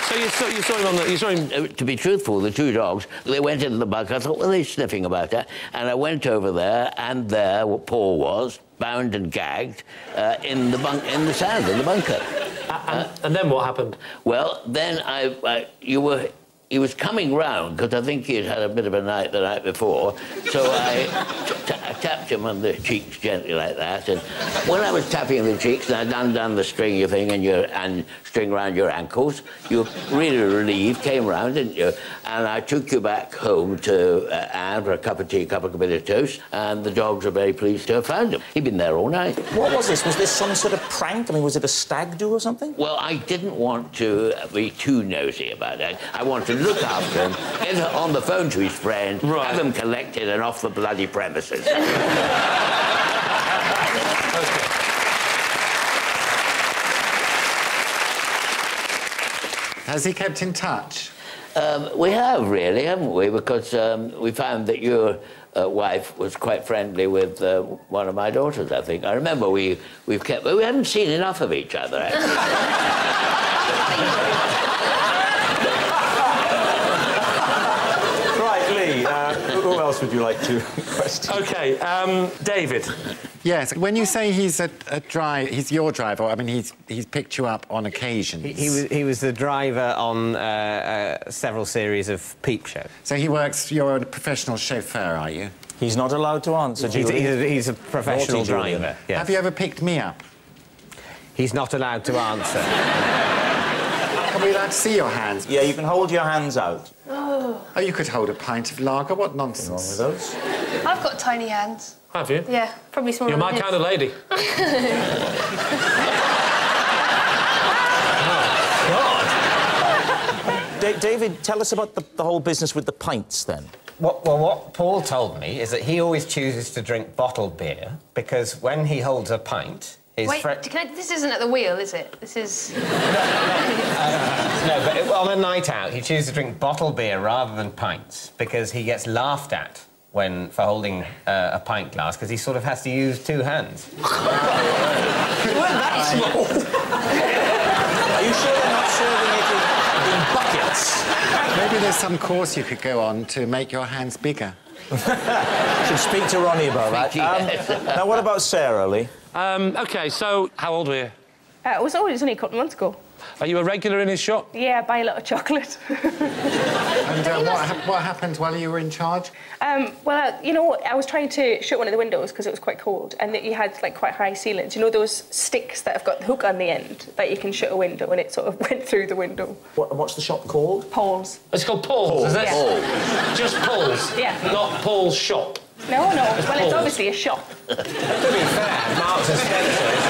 So you saw him on the... You saw him... To be truthful, the two dogs, they went into the bunker. I thought, well, they're sniffing about that. And I went over there, and there Paul was, bound and gagged, in the sand, in the bunker. And then what happened? Well, then he was coming round, because I think he had a bit of a night the night before, so I tapped him on the cheeks gently like that, and when I was tapping the cheeks and I'd undone the stringy thing and string around your ankles, you were really relieved, came round, didn't you? And I took you back home to Anne for a cup of tea, a cup of bit of toast, and the dogs were very pleased to have found him. He'd been there all night. What was this? Was this some sort of prank? I mean, was it a stag do or something? Well, I didn't want to be too nosy about it. I wanted to look after him, get on the phone to his friend, have them collected and off the bloody premises. Has he kept in touch? We have, really, haven't we? Because we found that your wife was quite friendly with one of my daughters, I think. I remember we haven't seen enough of each other, actually. Who else would you like to question? OK, David. Yes, when you say he's he's your driver, I mean, he's picked you up on occasions. He was the driver on several series of Peep Show. So you're a professional chauffeur, are you? He's not allowed to answer, Julian. He's a professional driver, yes. Have you ever picked me up? He's not allowed to answer. Are we allowed to see your hands? Yeah, you can hold your hands out. Oh, you could hold a pint of lager. What nonsense. What's wrong with those? I've got tiny hands. Have you? Yeah, probably smaller You're my than his. kind of lady. Oh, God! David, tell us about the whole business with the pints, then. What Paul told me is that he always chooses to drink bottled beer because when he holds a pint... Wait, this isn't at the wheel, is it? This is... No, but on a night out, he chooses to drink bottled beer rather than pints because he gets laughed at for holding a pint glass because he sort of has to use two hands. You weren't that small. Are you sure they're not serving it in buckets? Maybe there's some course you could go on to make your hands bigger. Should speak to Ronnie about that. Now, what about Sarah, Lee? OK, so how old were you? It was only a couple of months ago. Are you a regular in his shop? Yeah, I buy a lot of chocolate. And what happened while you were in charge? Well, you know, I was trying to shut one of the windows because it was quite cold, and that you had, like, quite high ceilings. You know those sticks that have got the hook on the end that you can shut a window, and it sort of went through the window. What's the shop called? Paul's. It's called Paul's, is it? Yeah. Just Paul's? Yeah. Not Paul's shop? No. Well, Paul's. it's obviously a shop. To be fair, Marks and Spencer's...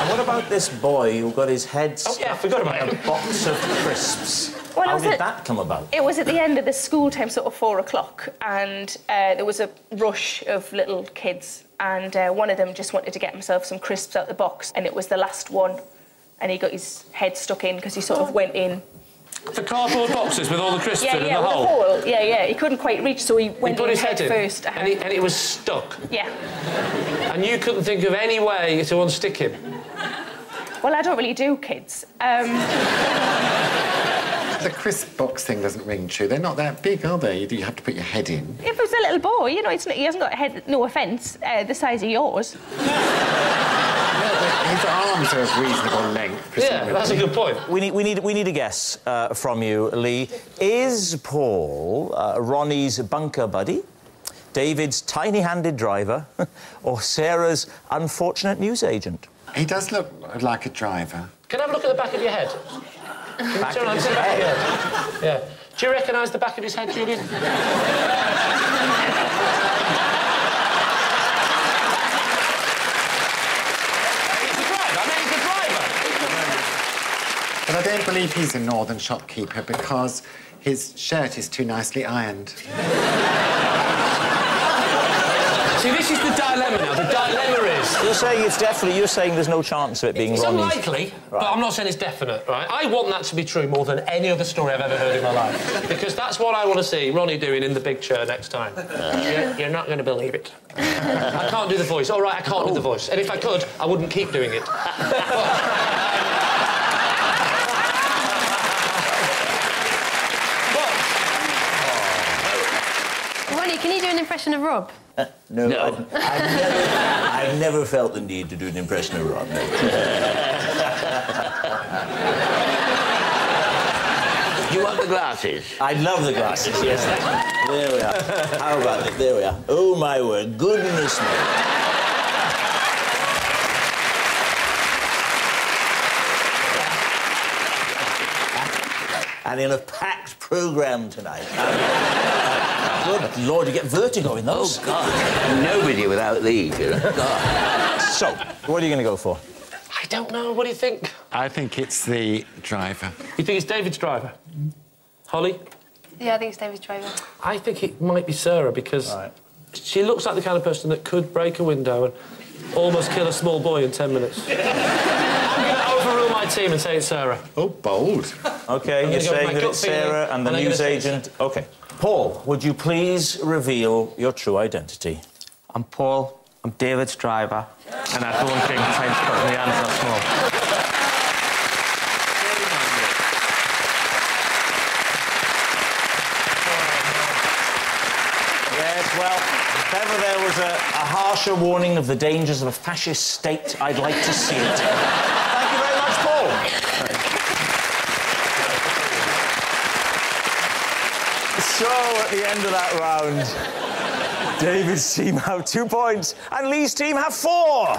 What about this boy who got his head stuck I forgot about in a box of crisps? Well, How did that come about? It was at the end of the school time, sort of 4 o'clock, and there was a rush of little kids, and one of them just wanted to get himself some crisps out the box, and it was the last one, and he got his head stuck in because he sort of went in. The cardboard boxes with all the crisps in the hole? Hole. Yeah, he couldn't quite reach, so he went put in his head in first. And it was stuck? Yeah. And you couldn't think of any way to unstick him? Well, I don't really do kids. The crisp box thing doesn't ring true. They're not that big, are they? You have to put your head in. If it was a little boy, you know, he hasn't got a head, no offence, the size of yours. His arms are of reasonable length, presumably. Yeah, that's a good point. We need a guess from you, Lee. Is Paul Ronnie's bunker buddy, David's tiny-handed driver, or Sarah's unfortunate newsagent? He does look like a driver. Can I have a look at the back of your head? Back of his head? Yeah. Do you recognise the back of his head, Julian? But I don't believe he's a northern shopkeeper because his shirt is too nicely ironed. See, this is the dilemma now. The dilemma is... You're saying there's no chance of it being Ronnie's... It's unlikely, but I'm not saying it's definite, right? I want that to be true more than any other story I've ever heard in my life. Because that's what I want to see Ronnie doing in the big chair next time. You're not going to believe it. I can't do the voice. All right, I can't do the voice. And if I could, I wouldn't keep doing it. you do an impression of Rob? No. I've never felt the need to do an impression of Rob. No. Do you want the glasses? I love the glasses, yes. There we are. How about it? There we are. Oh, my word. Goodness me. And in a packed programme tonight. Good Lord, you get vertigo in those. Oh, God. Nobody without these, you know. God. So, what are you going to go for? I don't know. What do you think? I think it's the driver. You think it's David's driver? Holly? Yeah, I think it's David's driver. I think it might be Sarah because she looks like the kind of person that could break a window and almost kill a small boy in 10 minutes. I'm going to overrule my team and say it's Sarah. Oh, bold. OK, you're saying that it's Sarah and the newsagent. OK. Paul, would you please reveal your true identity? I'm Paul, I'm David's driver, and I don't think time's got the answer small. Yes, well, if ever there was a harsher warning of the dangers of a fascist state, I'd like to see it. Thank you very much, Paul. So, at the end of that round, David's team have 2 points and Lee's team have 4.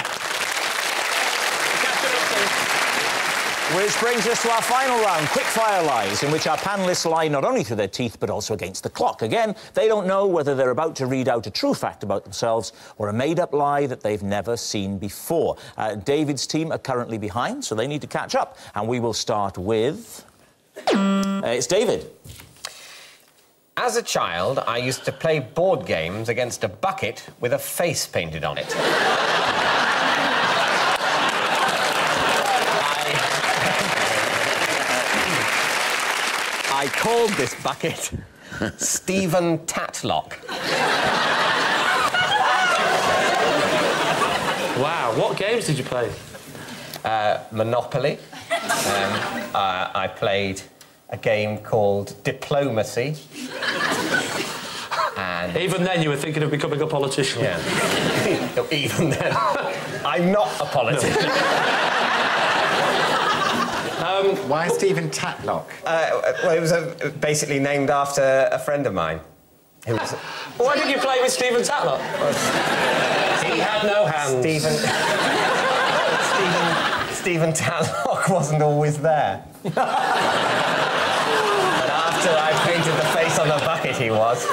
Which brings us to our final round, Quickfire Lies, in which our panellists lie not only through their teeth but also against the clock. Again, they don't know whether they're about to read out a true fact about themselves or a made-up lie that they've never seen before. David's team are currently behind, so they need to catch up. And we will start with... it's David. As a child, I used to play board games against a bucket with a face painted on it. I called this bucket Stephen Tatlock. Wow, what games did you play? Monopoly. I played a game called Diplomacy. And even then, you were thinking of becoming a politician. Yeah. Even then, I'm not a politician. Why Stephen Tatlock? Well, it was basically named after a friend of mine. Who was... Why did you play with Stephen Tatlock? He had no hands. Stephen Tatlock wasn't always there. But after I painted the face on the bucket, he was.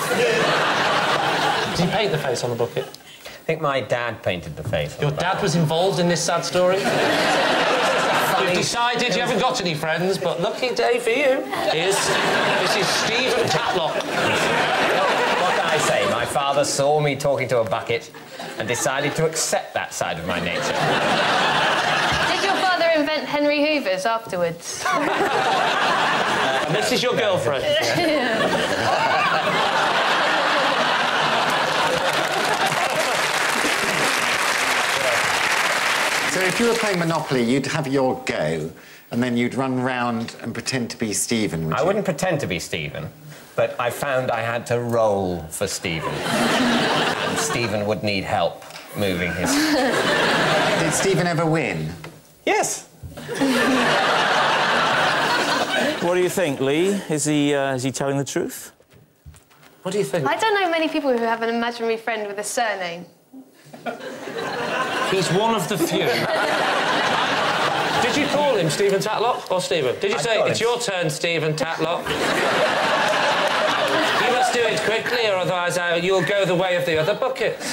Did you paint the face on the bucket? I think my dad painted the face. Your dad was involved in this sad story? You've decided you haven't got any friends, but lucky day for you is this is Stephen Tatlock. What can I say? My father saw me talking to a bucket and decided to accept that side of my nature. Did your father invent Henry Hoovers afterwards? And this is your girlfriend. So if you were playing Monopoly, you'd have your go, and then you'd run round and pretend to be Stephen, would you? I wouldn't pretend to be Stephen, but I found I had to roll for Stephen. And Stephen would need help moving his... Did Stephen ever win? Yes. What do you think, Lee? Is he telling the truth? What do you think? I don't know many people who have an imaginary friend with a surname. He's one of the few. Did you call him Stephen Tatlock or Stephen? Did you say, it's your turn, Stephen Tatlock? You must do it quickly, or otherwise you'll go the way of the other buckets.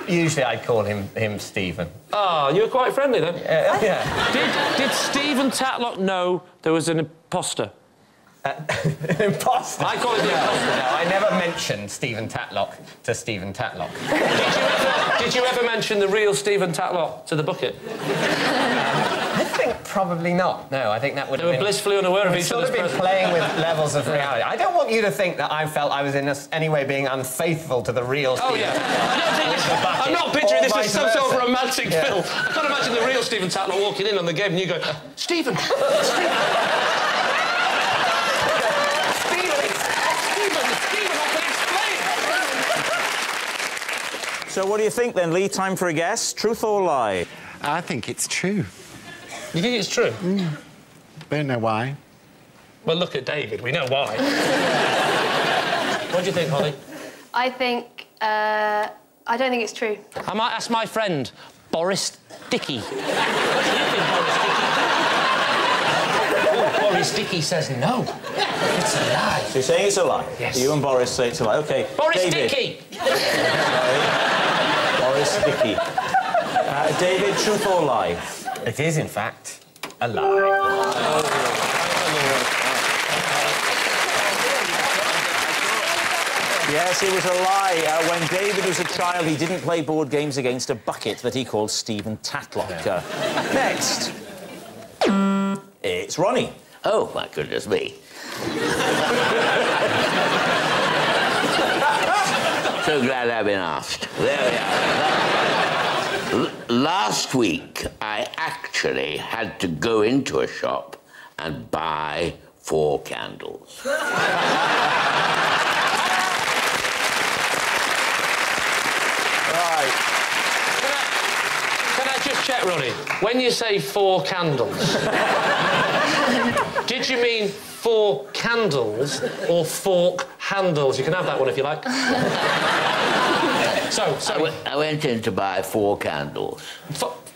Usually I'd call him Stephen. Oh, you were quite friendly then. Yeah. Did Stephen Tatlock know there was an imposter? Imposter? I call it the imposter. No, I never mentioned Stephen Tatlock to Stephen Tatlock. Did you ever mention the real Stephen Tatlock to the bucket? I think probably not. No, I think that would have been... They were blissfully unaware of each other's presence. Sort of been playing with levels of reality. I don't want you to think that I felt I was in any way being unfaithful to the real Stephen. Oh, yeah. I'm not picturing this as some sort of romantic film. I can't imagine the real Stephen Tatlock walking in on the game and you go, Stephen! So what do you think then, Lee? Time for a guess. Truth or lie? I think it's true. You think it's true? Don't know why. Well, look at David. We know why. What do you think, Holly? I think, I don't think it's true. I might ask my friend, Boris Dickey. What do you think, Boris Dickey? Oh, Boris Dickey says no. It's a lie. So you're saying it's a lie? Yes. You and Boris say it's a lie. OK, Boris David. Dickey! Sorry. Boris Dickey. David, truth or lie? It is, in fact, a lie. Yes, it was a lie. When David was a child, he didn't play board games against a bucket that he called Stephen Tatlock. Next, it's Ronnie. Oh, my goodness me. So glad I've been asked. There we are. Last week, I actually had to go into a shop and buy 4 candles. Right. Can I just check, Ronnie? When you say 4 candles, did you mean 4 candles or fork handles? You can have that one if you like. So I went in to buy 4 candles.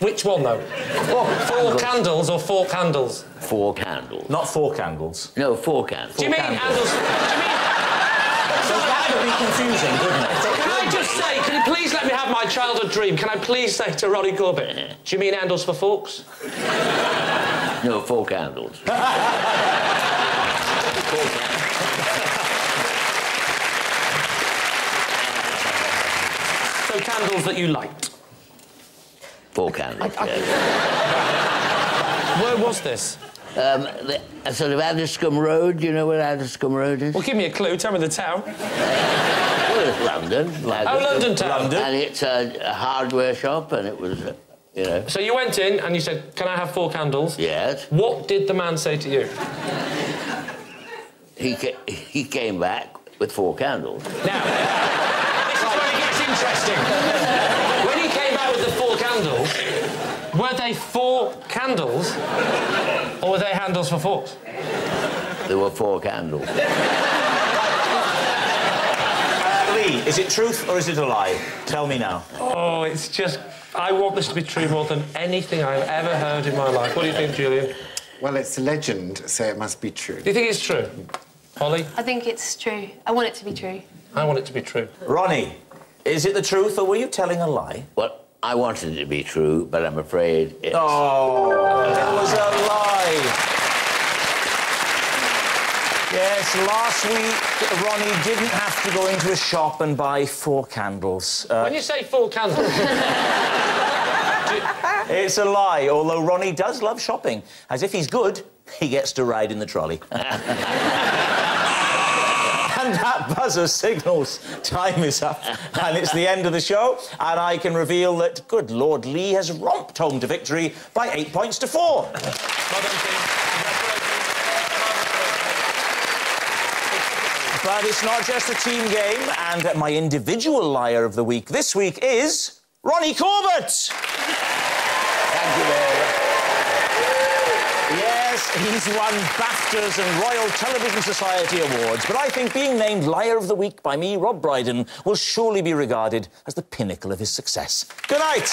Which one, though? 4 candles or fork handles? 4 candles. Not 4 candles. No, 4 candles. Do you mean handles? Do you mean... So that would be confusing, wouldn't it? Can I just say, can you please let me have my childhood dream? Can I please say to Ronnie Corbett, do you mean handles for forks? No, 4 candles. 4 candles. So candles that you light. 4 candles, yes. Where was this? Sort of Addiscombe Road. Do you know where Addiscombe Road is? Well, give me a clue. Tell me the town. Well, it's London. Oh, London town. London. And it's a hardware shop, and it was, you know... So you went in and you said, can I have 4 candles? Yes. What did the man say to you? He came back with 4 candles. Now, this is where it gets interesting. When he came back with the 4 candles, were they 4 candles or were they handles for forks? There were 4 candles. Lee, is it truth or is it a lie? Tell me now. Oh, it's just... I want this to be true more than anything I've ever heard in my life. What do you think, Julian? Well, it's a legend, so it must be true. Do you think it's true? Holly? I think it's true. I want it to be true. I want it to be true. Ronnie, is it the truth or were you telling a lie? Well, I wanted it to be true, but I'm afraid it's... Oh, it was a lie. Yes, last week, Ronnie didn't have to go into a shop and buy 4 candles. When you say 4 candles... It's a lie, although Ronnie does love shopping. As if he's good, he gets to ride in the trolley. And that buzzer signals time is up, and it's the end of the show, and I can reveal that, good Lord, Lee has romped home to victory by 8 points to 4. Well done, team. But it's not just a team game, and my individual liar of the week this week is Ronnie Corbett. Thank you very much. Yes, he's won BAFTAs and Royal Television Society awards, but I think being named Liar of the Week by me, Rob Brydon, will surely be regarded as the pinnacle of his success. Good night.